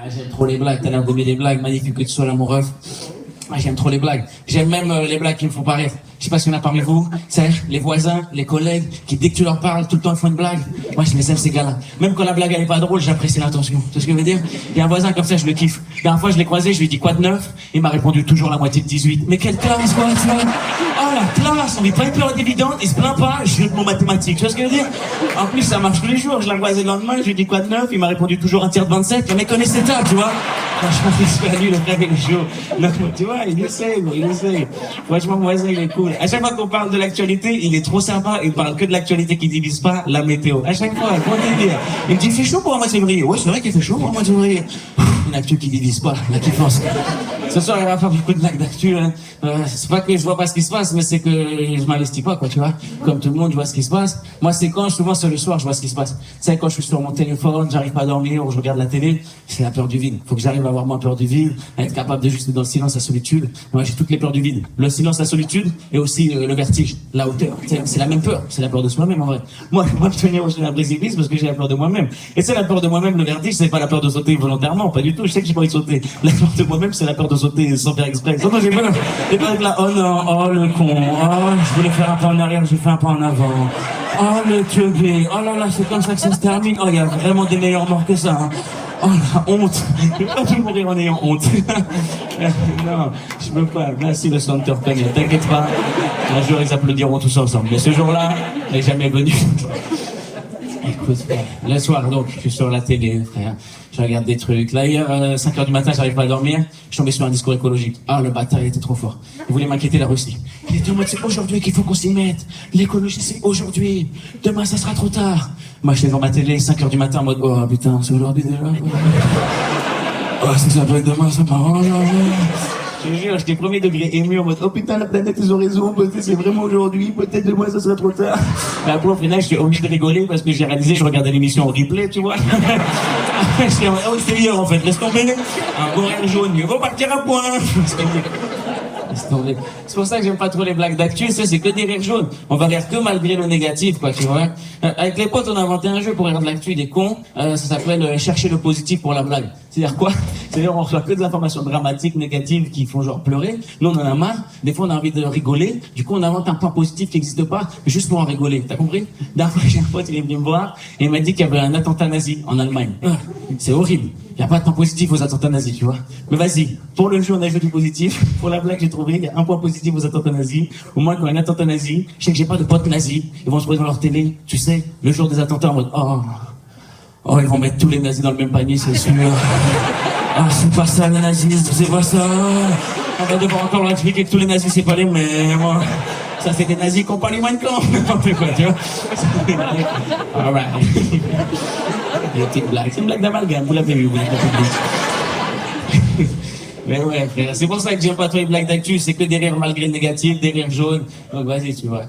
J'aime trop les blagues, t'as l'air d'aimer les blagues, magnifique que tu sois là, mon ref. J'aime trop les blagues. J'aime même les blagues qui me font pas rire. Je sais pas s'il y en a parmi vous, c'est les voisins, les collègues, qui dès que tu leur parles, tout le temps ils font une blague. Moi je les aime ces gars-là. Même quand la blague elle est pas drôle, j'apprécie l'intention. Tu sais ce que je veux dire? Il y a un voisin comme ça, je le kiffe. La dernière fois je l'ai croisé, je lui ai dit quoi de neuf? Il m'a répondu toujours la moitié de 18. Mais quelle classe quoi, tu vois? Oh la classe, on n'est pas une période évidente, il se plaint pas, je jure mon mathématique. Tu vois ce que je veux dire? En plus ça marche tous les jours, je l'ai croisé le lendemain, je lui ai dit quoi de neuf? Il m'a répondu toujours un tiers de 27. Le mec connaît ses tables, tu vois? Franchement, il se fait à lui, le frère, il est chaud. Donc, tu vois, il essaye, il essaye. Franchement, mon voisin, il est cool. À chaque fois qu'on parle de l'actualité, il est trop sympa. Il parle que de l'actualité qui divise pas, la météo. À chaque fois, comment dire? Il me dit, il fait chaud pour un mois de février. Ouais, c'est vrai qu'il fait chaud pour un mois de février. Une actu qui divise pas, la kiffance. Ce soir, il va faire beaucoup de blagues d'actu. Hein. C'est pas que je vois pas ce qui se passe, mais c'est que je m'investis pas, quoi, tu vois. Comme tout le monde, je vois ce qui se passe. Moi, c'est quand, souvent, c'est le soir, je vois ce qui se passe. Tu sais, quand je suis sur mon téléphone, j'arrive pas à dormir, ou je regarde la télé, c'est la peur du vide. Faut que j'arrive à avoir moins peur du vide, à être capable de juste être dans le silence, la solitude. Moi, j'ai toutes les peurs du vide. Le silence, la solitude, et aussi le vertige, la hauteur. C'est la même peur. C'est la peur de soi-même, en vrai. Moi, je tenir au un précipice parce que j'ai la peur de moi-même. Et c'est la peur de moi-même, le vertige, c'est pas la peur de sauter volontairement, pas du tout. Je sais que j'ai pas envie de sauter. La peur de moi-même, c'est la peur de sauter sans faire exprès. Sans j'ai peur. J'ai peur de la, oh non, oh le con, oh, je voulais faire un pas en arrière, j'ai fait un pas en avant. Oh le teubé, oh là là, c'est comme ça que ça se termine. Oh, il y a vraiment des meilleures morts que ça, hein. Oh la honte. Je peux pas tout mourir en ayant honte. Non, je peux pas. Merci le Center Penny, t'inquiète pas. Un jour ils applaudiront tous ensemble. Mais ce jour-là, n'est jamais venu. Écoute, le soir, donc, je suis sur la télé, frère. Je regarde des trucs. Là, hier, 5h du matin, j'arrive pas à dormir. Je suis tombé sur un discours écologique. Ah, le bâtard, il était trop fort. Il voulait m'inquiéter la Russie. Il était en mode, c'est aujourd'hui qu'il faut qu'on s'y mette. L'écologie, c'est aujourd'hui. Demain, ça sera trop tard. Moi, j'étais devant ma télé, 5h du matin, en mode, oh putain, c'est aujourd'hui déjà. Oh, si ça peut être demain, ça m'arrange. Je te jure, j'étais premier degré ému en mode, oh putain, la planète, ils ont raison, peut-être c'est vraiment aujourd'hui, peut-être demain, ça sera trop tard. Mais après, au final, j'étais obligé de rigoler parce que j'ai réalisé, je regardais l'émission en replay, tu vois. J'étais en mode, oh, c'était hier, en fait, laisse tomber. Un beau rire jaune, mieux vaut partir à point. C'est pour ça que j'aime pas trop les blagues d'actu, c'est que des rires jaunes. On va rire que malgré le négatif, quoi, tu vois. Avec les potes, on a inventé un jeu pour rire de l'actu des cons. Ça s'appelle chercher le positif pour la blague. C'est-à-dire quoi? C'est-à-dire on reçoit que des informations dramatiques, négatives, qui font genre pleurer. Nous, on en a marre. Des fois, on a envie de rigoler. Du coup, on invente un point positif qui n'existe pas, juste pour en rigoler. T'as compris? D'un fois, j'ai un pote, il est venu me voir et il m'a dit qu'il y avait un attentat nazi en Allemagne. C'est horrible. Il n'y a pas de point positif aux attentats nazis, tu vois. Mais vas-y, pour le jeu, on a joué du positif. Pour la blague, j'ai trouvé, il y a un point positif aux attentats nazis. Au moins, quand il y a un attentat nazi, je sais que j'ai pas de potes nazis. Ils vont se trouver dans leur télé, tu sais, le jour des attentats en mode, oh, ils vont mettre tous les nazis dans le même panier, c'est sûr. Ah, c'est pas ça, le nazisme, c'est pas ça. On va devoir encore leur expliquer que tous les nazis, c'est pas les mêmes. Ça, c'est des nazis qui ont pas les moins de camp. N'importe quoi, tu vois. Alright. C'est une petite blague. C'est une blague d'amalgame, vous l'avez vu, vous l'avez compris. Mais ouais, frère, c'est pour ça que j'aime pas trop les blagues d'actu, c'est que des rires malgré le négatif, des rires jaunes. Donc vas-y, tu vois.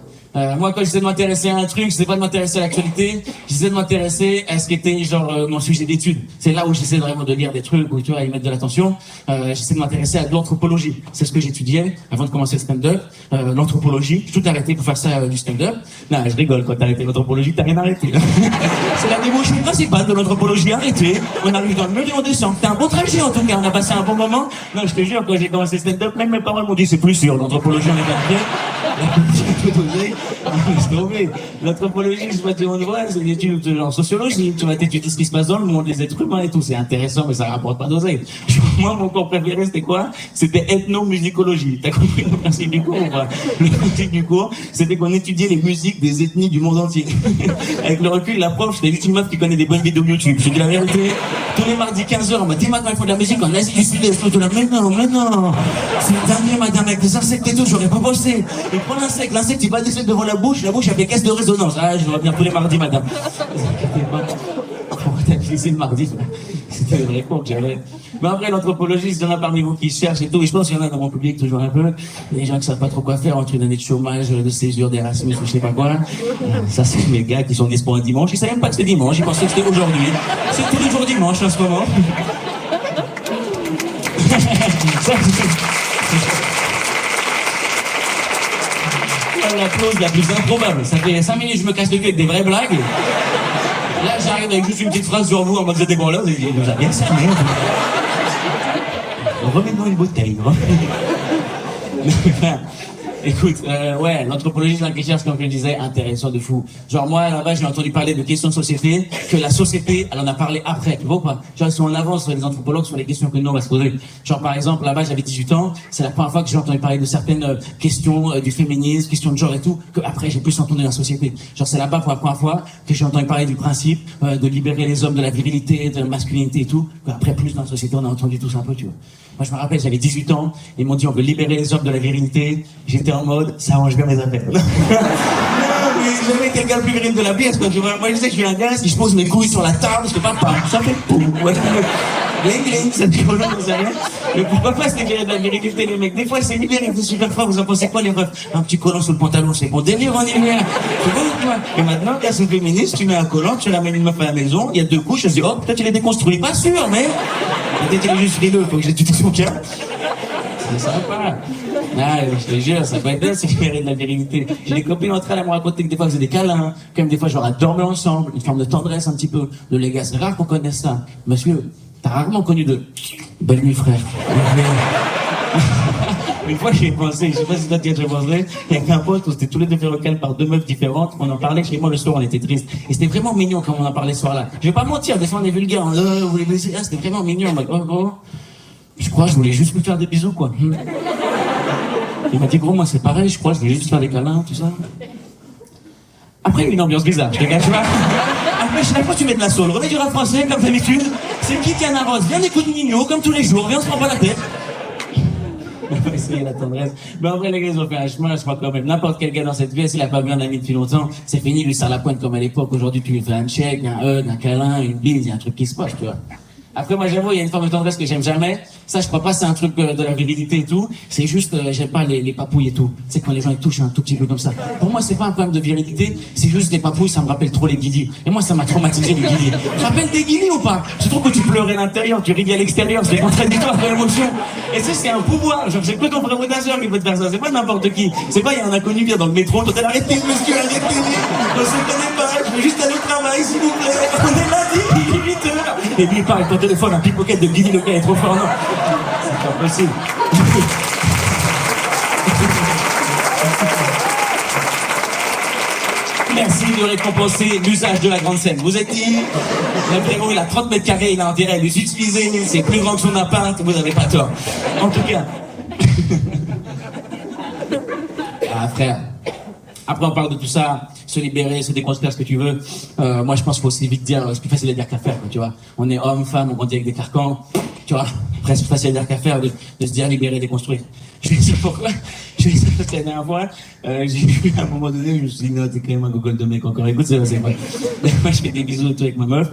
Moi, quand j'essaie de m'intéresser à un truc, j'essaie pas de m'intéresser à l'actualité, j'essaie de m'intéresser à ce qui était genre mon sujet d'étude. C'est là où j'essaie vraiment de lire des trucs, où tu vois, y mettre de l'attention. J'essaie de m'intéresser à de l'anthropologie. C'est ce que j'étudiais avant de commencer le stand-up. L'anthropologie, j'ai tout arrêté pour faire ça du stand-up. Non, je rigole, quand t'as arrêté l'anthropologie, t'as rien arrêté. C'est la débauche principale de l'anthropologie, arrêtée. On arrive dans le mur et on descend. C'était un bon trajet en tout cas, on a passé un bon moment. Non, je te jure, quand j'ai commencé le stand-up, même mes parents m'ont dit c'est plus sûr, l'anthropologie on est pas bien. L'anthropologie, je vois tout le monde voit, c'est une étude en sociologie, tu vas t'étudier ce qui se passe dans le monde, les êtres humains et tout, c'est intéressant, mais ça rapporte pas d'oseille. Moi, mon cours préféré, c'était quoi? C'était ethnomusicologie. T'as compris le principe du cours ou pas? Le principe du cours, c'était qu'on étudiait les musiques des ethnies du monde entier. Avec le recul, la prof, c'était juste une meuf qui connaît des bonnes vidéos YouTube. Je dis la vérité, tous les mardis 15h, on m'a dit maintenant il faut de la musique en Asie du Sud-Est. Je mais non, c'est le dernier, madame, avec des insectes et tout, j'aurais pas bossé. Il prend l'insecte, il va descendre devant la bouche avec caisse de résonance. Ah, je dois venir tous les mardis, madame. T'as glissé le mardi. C'était le vrai cours que j'avais. Mais après, l'anthropologie, il y en a parmi vous qui cherchent et tout. Et je pense qu'il y en a dans mon public toujours un peu. Les gens qui savent pas trop quoi faire entre une année de chômage, de césure, d'Erasmus ou je sais pas quoi. Ça, c'est mes gars qui sont dispo un dimanche. Ils savaient même pas que c'était dimanche. Ils pensaient que c'était aujourd'hui. C'est tous les jours dimanche en ce moment. La clause la plus improbable. Ça fait 5 minutes que je me casse le cul avec des vraies blagues. Là, j'arrive avec juste une petite phrase sur vous en mode c'était bon là, il nous a bien cerné. Remets-nous une bouteille, hein. Écoute, ouais, l'anthropologie de la richesse, comme je le disais, intéressant de fou. Genre, moi, là-bas, j'ai entendu parler de questions de société, que la société, elle en a parlé après, tu vois ou pas? Genre, si on avance sur les anthropologues, sur les questions que nous, on va se poser. Genre, par exemple, là-bas, j'avais 18 ans, c'est la première fois que j'ai entendu parler de certaines questions du féminisme, questions de genre et tout, que après, j'ai plus entendu la société. Genre, c'est là-bas, pour la première fois, que j'ai entendu parler du principe de libérer les hommes de la virilité, de la masculinité et tout, que après, plus dans la société, on a entendu tout ça un peu, tu vois. Moi, je me rappelle, j'avais 18 ans, ils m'ont dit, on veut libérer les hommes de la virilité. J'étais en mode, ça arrange bien mes affaires. Non, mais jamais été le gars le plus viril de la pièce, quoi. Tu vois, moi, je sais que je suis un gars, si je pose mes couilles sur la table, je sais pas, ça fait poum. Ouais. Gling, gling, ça dit colon, vous savez. Mais pourquoi pas se libérer de la virilité, les mecs? Des fois, c'est libéré, c'est super fort, vous en pensez quoi, les refs? Un petit collant sous le pantalon, c'est bon délire en hiver. C'est bon, toi. Et maintenant, gars, c'est féministe, tu mets un collant, tu ramènes une meuf à la maison, il y a 2 couches, je dis, oh, peut-être il est déconstruit. Pas sûr, mais. Peut-être qu'il est juste frileux, faut que j'étudie son cas. C'est sympa. Ah, je te jure, ça peut être bien, c'est libérer de la virilité. J'ai des copines entre elles à me raconter que des fois, elles faisaient des câlins, quand même des fois, genre, à dormir ensemble, une forme de tendresse un petit peu. De les gars, c'est rare qu'on connaisse ça. Monsieur, t'as rarement connu de belle nuit, frère. Une fois, j'ai pensé, je sais pas si toi tu as déjà pensé, avec un pote, on s'était tous les deux fait recal par 2 meufs différentes, on en parlait chez moi le soir, on était tristes. Et c'était vraiment mignon quand on en parlait ce soir-là. Je vais pas mentir, des fois on est vulgaire, vous voulez baiser, c'était vraiment mignon, oh. Je crois, je voulais juste lui faire des bisous, quoi. Il m'a dit, gros, moi c'est pareil, je crois, je voulais juste faire des câlins, tout ça. Après, il y a une ambiance bizarre, je te cache pas. Après, chaque fois tu mets de la soul, remets du rap français, comme d'habitude. C'est qui Kiana Rose, viens écouter Nino, comme tous les jours, viens, on se prend pas la tête. On va essayer la tendresse. Mais en vrai, les gars, ils ont fait un chemin, je crois quand même. N'importe quel gars dans cette vie, s'il a pas vu un ami depuis longtemps, c'est fini, lui serre la pointe comme à l'époque. Aujourd'hui, tu lui fais un check, un hug, un câlin, une bise, il y a un truc qui se passe, tu vois. Après, moi, j'avoue, il y a une forme de tendresse que j'aime jamais. Ça, je crois pas, c'est un truc de la virilité et tout. C'est juste, j'aime pas les papouilles et tout. C'est quand les gens ils touchent un tout petit peu comme ça. Pour moi, c'est pas un problème de virilité, c'est juste les papouilles, ça me rappelle trop les guidis. Et moi, ça m'a traumatisé les guidis. Tu te rappelles des guidis ou pas? Je trouve que tu pleurais à l'intérieur, tu riais à l'extérieur, c'est contradictoire de l'émotion. Et ça, c'est un pouvoir. Genre, c'est que ton prémoniteur qui peut te faire ça. C'est pas n'importe qui. C'est pas, il y a un inconnu vient dans le métro, toi t'es là, arrêtez, monsieur, arrêtez, on se connaît pas, je veux juste aller au travail, s'il vous plaît. On est lundi, il est 8 heures. Et lui, il parle avec ton téléphone, un pickpocket de guidi, le gars est trop fort, non. C'est pas possible. Merci de récompenser l'usage de la grande scène. Vous êtes dit, l'apéro, il a 30 mètres carrés, il a intérêt à les utiliser, c'est plus grand que son appart, vous avez pas tort. En tout cas. Ah, frère. Après, on parle de tout ça, se libérer, se déconstruire, ce que tu veux. Moi, je pense qu'il faut aussi vite dire, c'est plus facile à dire qu'à faire, tu vois. On est homme, femme, on grandit avec des carcans, tu vois. Après, c'est plus facile à dire qu'à faire de se dire libérer, déconstruire. Je vais dire pourquoi. Je vais dire parce que la dernière fois, j'ai vu à un moment donné, je me suis dit, non, t'es quand même un gogol de mec encore. Écoute, c'est vrai. Moi, je fais des bisous et tout avec ma meuf,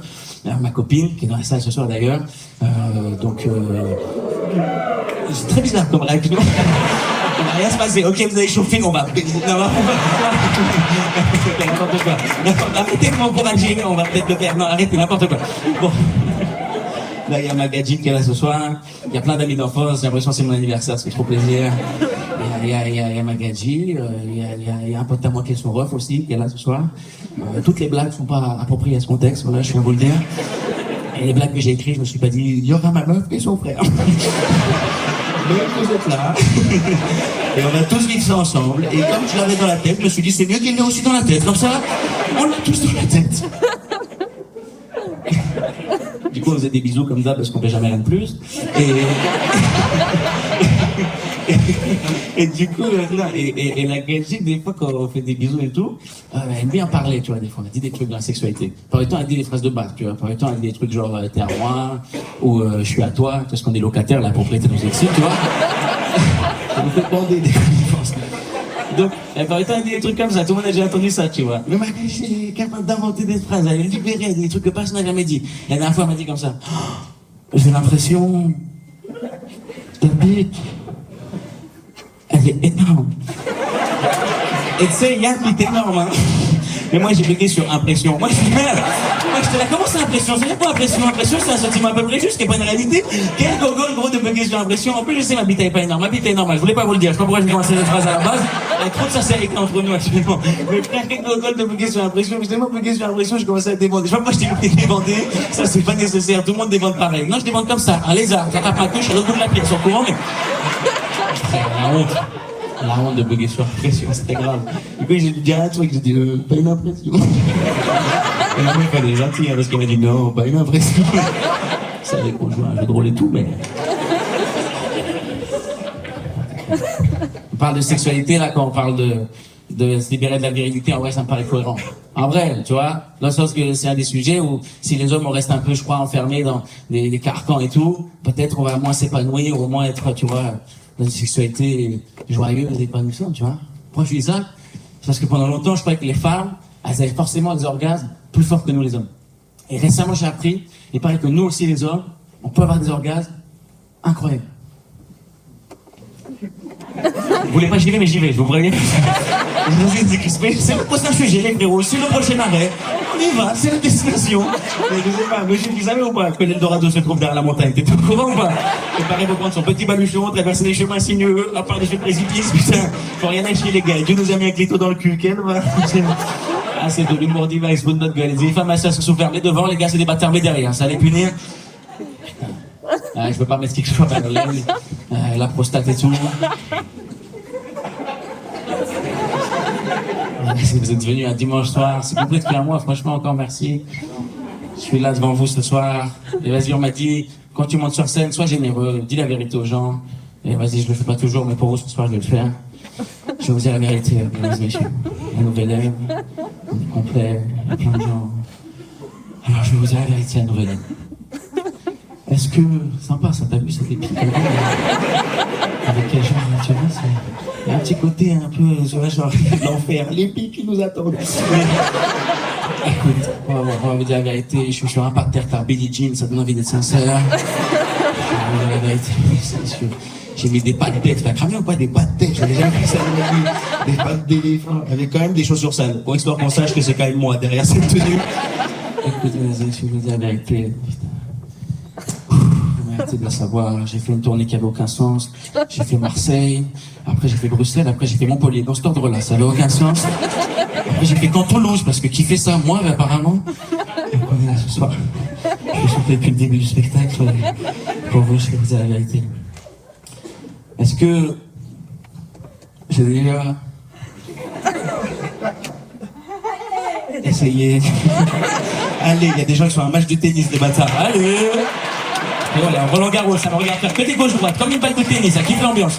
ma copine, qui est dans la salle ce soir d'ailleurs. C'est très bizarre comme réaction. Il va rien se passer. Ok, vous avez chauffé, on va... Non, n'importe quoi. Arrêtez de m'encourager, on va peut-être le faire. Non, arrêtez, n'importe quoi. Bon. Là, il y a ma gadget qui est là ce soir. Il y a plein d'amis d'enfance. J'ai l'impression que c'est mon anniversaire, ça fait trop plaisir. Il y a ma gadget. Il y a un pote à moi qui est son ref aussi, qui est là ce soir. Toutes les blagues sont pas appropriées à ce contexte. Voilà, je viens de vous le dire. Et les blagues que j'ai écrites, je me suis pas dit, il y aura ma meuf et son frère. Mais vous êtes là. Et on va tous vivre ça ensemble. Et comme je l'avais dans la tête, je me suis dit, c'est mieux qu'il l'ait aussi dans la tête. Comme ça, on l'a tous dans la tête. Du coup, on faisait des bisous comme ça parce qu'on fait jamais rien de plus. Et du coup, et la Belgique, des fois, quand on fait des bisous et tout, elle aime bien parler, tu vois, des fois. Elle dit des trucs de la sexualité. Par le temps, elle dit des phrases de base, tu vois. Par le temps, elle dit des trucs genre, t'es à moi, ou je suis à toi, parce qu'on est locataire, la propriété nous excite, tu vois. Ça nous fait bander des choses. Donc, par le temps, elle dit des trucs comme ça, tout le monde a déjà entendu ça, tu vois. Mais ma Belgique, elle est capable d'inventer des phrases, elle est libérée, elle dit des trucs que personne n'a jamais dit. La dernière fois, elle m'a dit comme ça, oh, j'ai l'impression, ta bite, elle est énorme. Et tu sais, Yann, il est énorme, hein. Mais moi, j'ai bugué sur impression. Moi, je suis merde. Moi, je te la comment c'est impression? C'est quoi impression? Impression, c'est un sentiment à peu près juste, qui n'est pas une réalité. Quel gogol, gros, de bugger bugger sur l'impression. En plus, je sais, ma bite elle est pas énorme. Ma bite est normale. Je voulais pas vous le dire. Je sais pas pourquoi j'ai commencé cette phrase à la base. Il y a trop de sincérité entre nous actuellement. Mais frère, quelque de bugger sur l'impression. Justement, bugger sur l'impression, je commençais à débander. Je sais pas pourquoi je t'ai débandé. Ça, c'est pas nécessaire. Tout le monde débande pareil. Non, je débande comme ça. Un lézard. Ça tape ma touche à l'autre bout de la pièce. Au courant, mais. La honte. La honte de bugger sur l'impression. C'était grave. Du coup, j'ai dit un truc. J'ai dit, pas une impression. Et la meuf, elle est gentille, hein, parce qu'elle m'a dit non, pas une impression. Ça savait qu'on jouait à un jeu de rôle et tout, mais. On parle de sexualité, là, quand on parle de se libérer de la virilité, en vrai, ça me paraît cohérent. En vrai, tu vois, dans le sens que c'est un des sujets où, si les hommes, on reste un peu, je crois, enfermés dans des carcans et tout, peut-être on va moins s'épanouir, au moins être, tu vois, dans une sexualité joyeuse et épanouissante, tu vois. Pourquoi je dis ça? C'est parce que pendant longtemps, je croyais que les femmes, elles avaient forcément des orgasmes plus forts que nous, les hommes. Et récemment, j'ai appris, il paraît que nous aussi, les hommes, on peut avoir des orgasmes incroyables. Vous voulez pas j'y vais, mais j'y vais, je vous préviens. C'est le prochain sujet, les frérots, c'est le prochain arrêt. On y va, c'est la destination. Mais je sais pas, monsieur, vous savez ou pas que l'Eldorado se trouve derrière la montagne? T'es au courant ou pas? Il paraît pour prendre son petit baluchon, traverser les chemins sinueux, à part des jeux précipices, putain. Faut rien lâcher, les gars. Dieu nous a mis un clito dans le cul, quel va. Ah, c'est de l'humour divin, il se fout de notre gueule. Les femmes, elles se sont fermées devant, les gars, c'est des bâtards, mais derrière. Ça allait punir. Putain. Ah, je peux pas mettre quelque chose à la prostate et tout. Vous êtes venus un dimanche soir, c'est compris depuis un mois, franchement, encore merci. Je suis là devant vous ce soir. Et vas-y, on m'a dit, quand tu montes sur scène, sois généreux, dis la vérité aux gens. Et vas-y, je le fais pas toujours, mais pour vous, ce soir, je vais le faire. Je vais vous dire la vérité, mesdames et messieurs. La nouvelle ère, on est complet, il y a plein de gens. Alors, je vais vous dire la vérité, la nouvelle ère. Est-ce que, sympa, ça t'a vu, cette épique avec quel genre, tu vois, il y a un petit côté un peu, genre, l'enfer, les pics qui nous attendent. Écoute, on va vous dire la vérité, je suis sur un parterre par Billie Jean, ça donne envie d'être sincère. Je vais vous dire la vérité, c'est sûr. J'ai mis des pattes tête, t'as cramé ou pas des pattes tête? J'avais jamais vu ça de ma vie. Des pattes d'éléphant, avec quand même des chaussures sales. Pour histoire qu'on sache que c'est quand même moi derrière cette tenue. Écoutez, je vais vous dire la vérité, putain. Arrêtez de la savoir, j'ai fait une tournée qui avait aucun sens, j'ai fait Marseille, après j'ai fait Bruxelles, après j'ai fait Montpellier, dans cet ordre-là, ça avait aucun sens. Après j'ai fait quand Toulouse, parce que qui fait ça, moi, mais apparemment. Donc on est là ce soir. Je suis depuis le début du spectacle, pour vous, je vais vous dire la vérité. Est-ce que j'ai déjà essayé. Allez, il y a des gens qui sont à un match de tennis, des bâtards, allez. Et voilà, Roland Garros, ça me regarde faire côté gauche-droite, comme une balle de tennis, ça kiffe l'ambiance.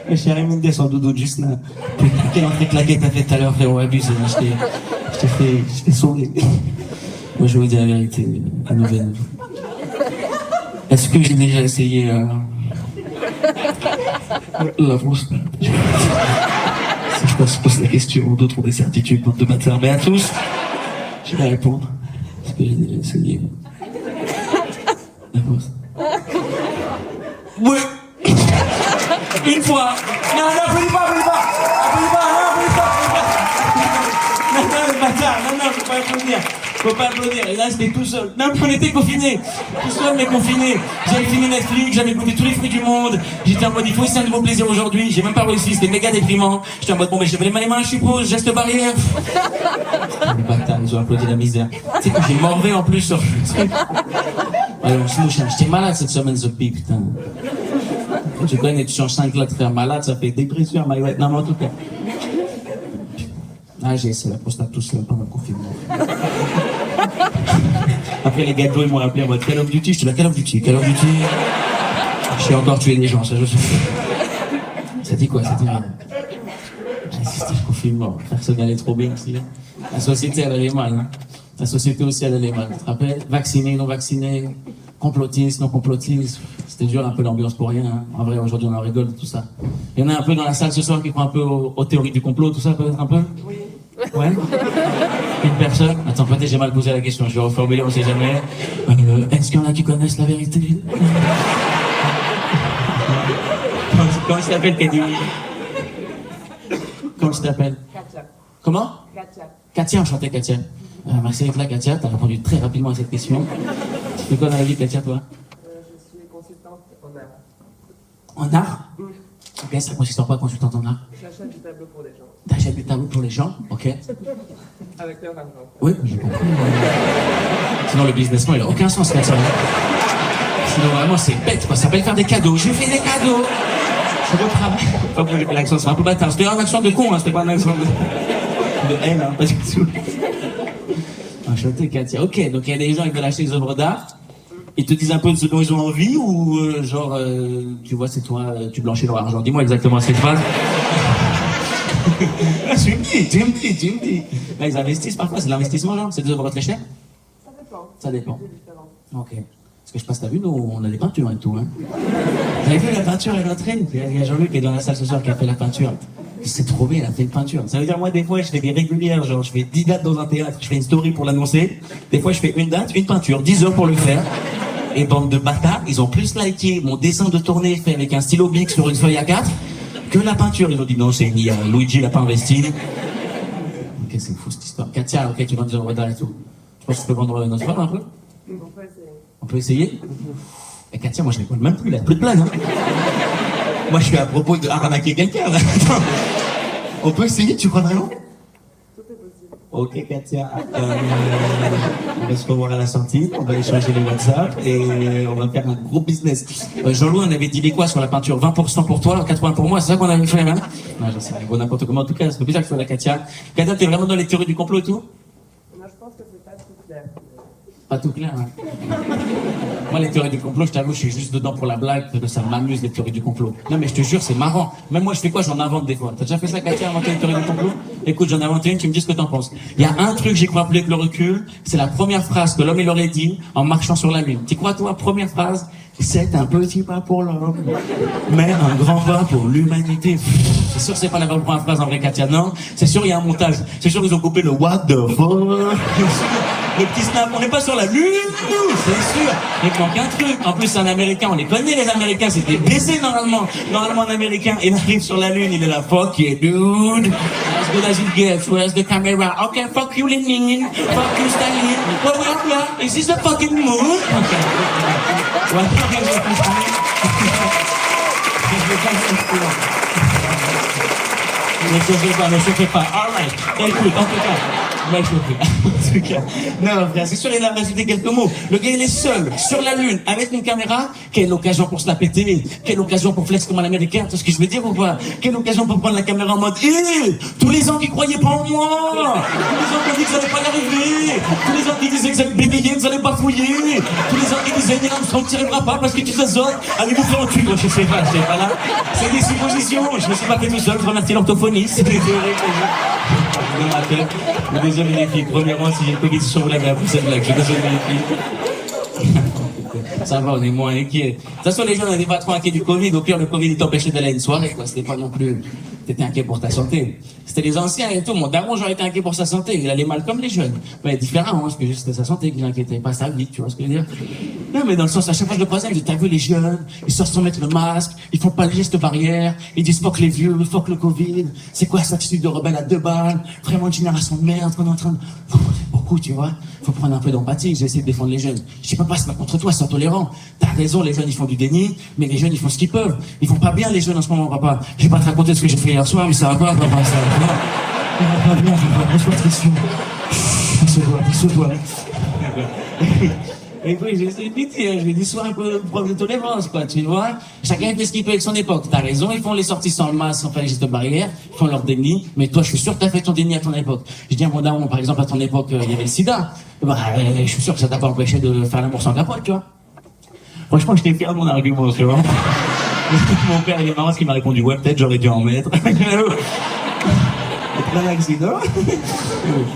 Et chérie Mendes en doudou juste là. Putain, quelle entrée claquée t'as fait tout à l'heure, frérot, abuse, je t'ai sauvé. Moi, je vais vous dire la vérité, la nouvelle. Est-ce que j'ai déjà essayé la France? Si je se pose la question, d'autres ont des certitudes, bande de bâtards, mais à tous, je vais répondre. Est-ce que j'ai déjà essayé la France? Oui. Une fois. Non, applaudis pas. Non, bâtard, faut pas applaudir. Faut pas applaudir. Et là, c'était tout seul. Non, on était confinés. Tout seul, mais confinés. J'avais fini Netflix, j'avais bouffé tous les fruits du monde. J'étais en mode, il faut essayer un nouveau plaisir aujourd'hui. J'ai même pas réussi, c'était méga déprimant. J'étais en mode, bon, mais je lève les mains, je suppose, geste barrière. Les bâtards, ils ont applaudi la misère. Tu sais que j'ai morvé en plus sur le truc. Alors, j'étais malade cette semaine, The Pig, putain. Quand tu connais, tu changes 5 là, te faire malade, ça fait dépression, mais ouais, non, mais en tout cas. Ah, j'ai essayé la prostate tout seul pendant le confinement. Après, les gâteaux, ils m'ont appelé en mode Call of Duty. Je te dis, Call of Duty. J'ai encore tué des gens, ça je sais. Ça dit quoi, ça dit rien. J'ai assisté au confinement. Personne n'allait trop bien aussi. La société, elle allait mal. Hein. La société aussi, elle allait mal. Tu te rappelles? Vaccinés, non vaccinés, complotistes, non complotistes. C'était dur un peu l'ambiance pour rien. Hein. En vrai, aujourd'hui, on en rigole de tout ça. Il y en a un peu dans la salle ce soir qui croit un peu aux théories du complot, tout ça, peut-être un peu? Oui. Ouais. Une personne. Attends, peut-être j'ai mal posé la question, je vais reformuler, on sait jamais. Est-ce qu'il y en a qui connaissent la vérité? Comment tu t'appelles, Kedi? Comment tu t'appelles? Katia. Comment? Katia. Katia, enchantée, Katia. Merci d'être là, Katia, t'as répondu très rapidement à cette question. Tu fais quoi dans la vie, Katia, toi? Je En art? Ok, ça consiste en quoi, consultante en art? J'achète du tableau pour les gens. T'achètes du tableau pour les gens, ok? Avec leur argent. Oui, j'ai compris. Sinon, le businessman, il a aucun sens, comme ça. Sinon, vraiment, c'est bête, quoi. Ça s'appelle faire des cadeaux. Je fais des cadeaux. Je reprends. Faut que j'ai fait l'accent, c'est un peu bâtard. C'était un accent de con, hein. C'était pas un accent de haine, hein, pas du tout. Enchanté, Katia. Ok, donc il y a des gens qui veulent acheter des œuvres d'art. Ils te disent un peu de ce dont ils ont envie ou tu vois, c'est toi, tu blanchis leur argent. Dis-moi exactement cette phrase. Tu me dis. Là, ils investissent parfois, c'est de l'investissement, genre. C'est des œuvres très chères? Ça dépend. Ça dépend. C'est différent. Ok. Parce que je sais pas si t'as vu, nous, on a des peintures et tout, hein. Vous avez vu la peinture et l'entrée? Il y a Jean-Luc qui est dans la salle ce soir qui a fait la peinture. C'est trop bien, il a fait une peinture. Ça veut dire, moi, des fois, je fais des régulières, genre, je fais 10 dates dans un théâtre, je fais une story pour l'annoncer. Des fois, je fais une date, une peinture, 10 heures pour le faire. Et bande de bâtards, ils ont plus liké mon dessin de tournée fait avec un stylo bic sur une feuille A4 que la peinture. Ils ont dit non, c'est une IA. Luigi, il a pas investi. Ok, c'est fou cette histoire. Katia, ok, tu vends des œuvres d'art et tout. Je pense que tu peux vendre notre femme un peu? On peut essayer? Et Katia, moi, je l'écoute même plus, il a plus de blague, hein. Moi, je suis à propos de arnaquer quelqu'un, là. Attends. On peut essayer, tu crois vraiment? Ok, Katia. On va se revoir à la sortie, on va échanger les WhatsApp et on va faire un gros business. Jean-Louis, on avait dit quoi sur la peinture? 20% pour toi, 80% pour moi, c'est ça qu'on avait fait, hein? Non, j'en sais pas, n'importe comment. En tout cas, c'est bizarre que ce soit la Katia. Katia, t'es vraiment dans les théories du complot et tout? Moi, je pense que c'est pas tout clair. Pas tout clair, hein. Moi, les théories du complot, je t'avoue, je suis juste dedans pour la blague, parce que ça m'amuse, les théories du complot. Non, mais je te jure, c'est marrant. Même moi, je fais quoi? J'en invente des fois. T'as déjà fait ça, Katia, inventer une théorie du complot? Écoute, j'en ai inventé une, tu me dis ce que t'en penses. Il y a un truc, j'y crois plus avec le recul, c'est la première phrase que l'homme, il aurait dit en marchant sur la Lune. Tu crois, toi, première phrase? C'est un petit pas pour l'homme, mais un grand pas pour l'humanité. C'est sûr que c'est pas la première phrase en vrai, Katia, non? C'est sûr, il y a un montage. C'est sûr, ils ont coupé le what the fuck. Le petit snap, on n'est pas sur la lune, c'est sûr. Il manque un truc. En plus, c'est un Américain, on les connaît, les Américains, c'était baisé normalement. Normalement, un Américain, il arrive sur la lune, il est là, fuck yeah, dude. As good as it gets, where's the camera? Okay, fuck you, Lenin. Fuck you, Stalin. What we are here? Is this the fucking moon? Okay. Ne chauffez pas. Alright. Écoute, en tout cas, non, frère, c'est sûr, il a rajouté quelques mots. Le gars, il est seul, sur la Lune, avec une caméra. Quelle occasion pour se la péter. Quelle occasion pour flex comme un Américain. Tu sais ce que je veux dire ou pas? Quelle occasion pour prendre la caméra en mode, tous les gens qui croyaient pas en moi. Tous les gens qui disaient que ça allait pas y arriver. Tous les gens qui disaient que j'allais bégayer, que ça allait pas fouiller. Tous les gens qui disaient, Neil Armstrong t'y arrivera pas parce que tu t'azotes. Allez vous faire un cul. Je sais pas là. C'est des suppositions. Je me suis pas fait tout seul. Je remercie l'orthophoniste. C'est des théories que dans ma tête. Désolé les filles, premièrement, si j'ai le Covid, je vous l'avais appris cette blague, je suis désolé les filles. Ça va, on est moins inquiets. De toute façon, les gens n'étaient pas trop inquiets du Covid. Au pire, le Covid, il t'empêchait d'aller à une soirée, quoi. C'était pas non plus... T'étais inquiet pour ta santé. C'était les anciens et tout. Mon daron, j'aurais été inquiet pour sa santé. Il allait mal comme les jeunes. Mais différent, hein, parce que c'était sa santé qui l'inquiétait, pas sa vie, tu vois ce que je veux dire. Non, mais dans le sens, à chaque fois que je le croisais, je dis, t'as vu les jeunes, ils sortent sans mettre le masque, ils font pas le geste barrière, ils disent fuck les vieux, fuck le Covid. C'est quoi cette attitude de rebelle à 2 balles? Vraiment une génération de merde qu'on est en train de... Oh, c'est beaucoup, tu vois. Faut prendre un peu d'empathie, j'ai essayé de défendre les jeunes. Je sais pas, c'est pas contre toi, c'est intolérant. T'as raison, les jeunes, ils font du déni, mais les jeunes, ils font ce qu'ils peuvent. Ils font pas bien, les jeunes, en ce moment, papa. Je vais pas te raconter ce que j'ai fait hier soir, mais ça va pas, papa, ça va pas. Ça va pas bien, papa, reçois pression. Il se doit. Et puis, j'ai essayé de pitié, je lui ai dit, sois un peu preuve de tolérance, quoi, tu vois. Chacun fait ce qu'il peut avec son époque. T'as raison, ils font les sorties sans le masque, sans faire les gestes barrières, ils font leur déni, mais toi, je suis sûr que t'as fait ton déni à ton époque. Je dis à mon daron, par exemple, à ton époque, il y avait le sida. Bah, je suis sûr que ça t'a pas empêché de faire l'amour sans capote, tu vois. Franchement, j'étais fier de mon argument, tu vois. Mon père, il est marrant, parce qu'il m'a répondu, ouais, peut-être j'aurais dû en mettre. C'est un accident.